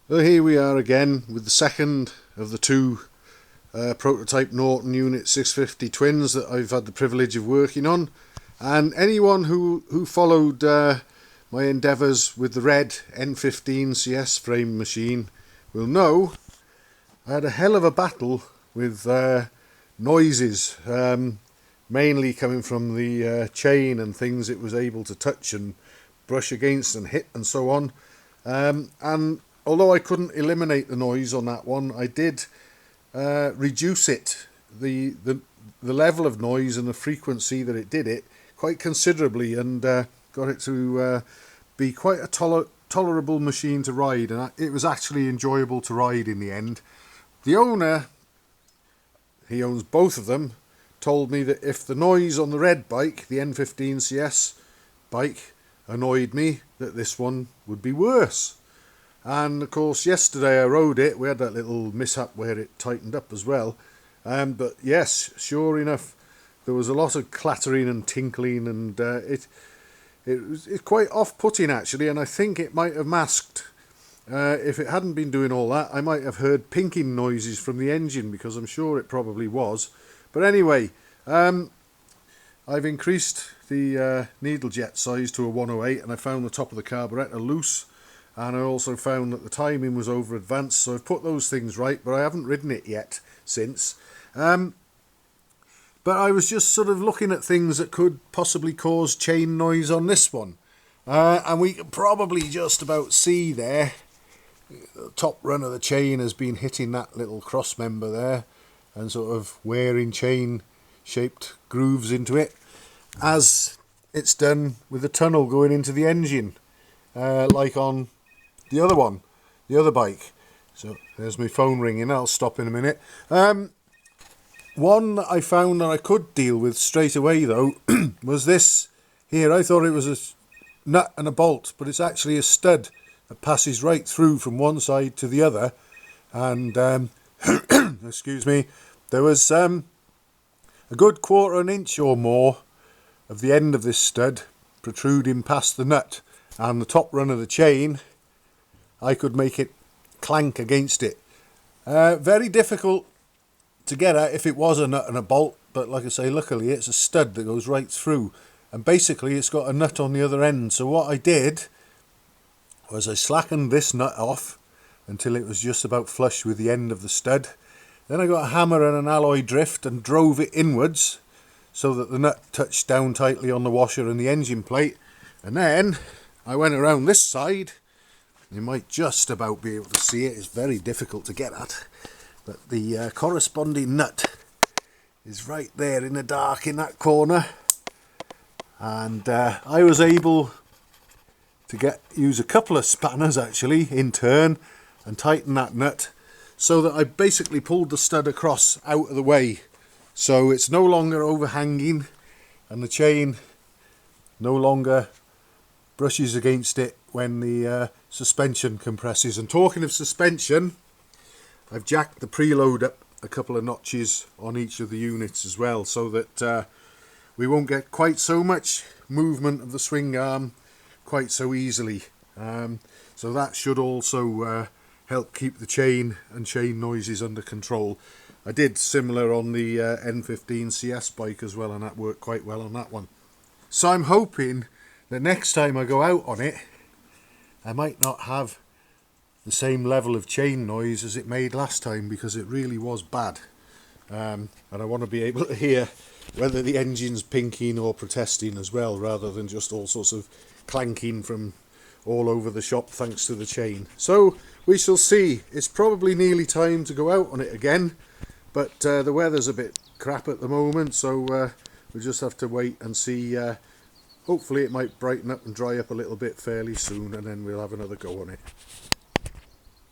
So here we are again with the second of the two prototype Norton Unit 650 twins that I've had the privilege of working on. And anyone who followed my endeavours with the red N15 CS frame machine will know I had a hell of a battle with noises, mainly coming from the chain and things it was able to touch and brush against and hit and so on. And although I couldn't eliminate the noise on that one, I did reduce it, the level of noise and the frequency that it did it quite considerably, and got it to be quite a tolerable machine to ride, and it was actually enjoyable to ride in the end. The owner, he owns both of them, told me that if the noise on the red bike, the N15 CS bike, annoyed me, that this one would be worse. And of course yesterday I rode it, we had that little mishap where it tightened up as well, but yes, sure enough, there was a lot of clattering and tinkling, and it was quite off-putting actually, and I think it might have masked, if it hadn't been doing all that, I might have heard pinking noises from the engine, because I'm sure it probably was. But anyway, I've increased the needle jet size to a 108, and I found the top of the carburettor loose, and I also found that the timing was over advanced, so I've put those things right, but I haven't ridden it yet since. But I was just sort of looking at things that could possibly cause chain noise on this one, and we can probably just about see there the top run of the chain has been hitting that little cross member there and sort of wearing chain shaped grooves into it, as it's done with the tunnel going into the engine, like on the other one, the other bike. So there's my phone ringing, I'll stop in a minute. One that I found that I could deal with straight away though was this here. I thought it was a nut and a bolt, but it's actually a stud that passes right through from one side to the other, and excuse me, there was a good 1/4 inch or more of the end of this stud protruding past the nut, and the top run of the chain, I could make it clank against it. Very difficult to get at if it was a nut and a bolt, but like I say, luckily it's a stud that goes right through, and basically it's got a nut on the other end. So what I did was I slackened this nut off until it was just about flush with the end of the stud. Then I got a hammer and an alloy drift and drove it inwards so that the nut touched down tightly on the washer and the engine plate, and then I went around this side. You might just about be able to see it, it's very difficult to get at, but the corresponding nut is right there in the dark in that corner, and I was able to use a couple of spanners actually in turn and tighten that nut so that I basically pulled the stud across out of the way, so it's no longer overhanging and the chain no longer brushes against it when the suspension compresses. And talking of suspension, I've jacked the preload up a couple of notches on each of the units as well, so that we won't get quite so much movement of the swing arm quite so easily. So that should also help keep the chain and chain noises under control. I did similar on the N15 CS bike as well, and that worked quite well on that one. So I'm hoping that next time I go out on it, I might not have the same level of chain noise as it made last time, because it really was bad. And I want to be able to hear whether the engine's pinking or protesting as well, rather than just all sorts of clanking from all over the shop thanks to the chain. So we shall see. It's probably nearly time to go out on it again, but the weather's a bit crap at the moment, so we'll just have to wait and see. Hopefully it might brighten up and dry up a little bit fairly soon, and then we'll have another go on it.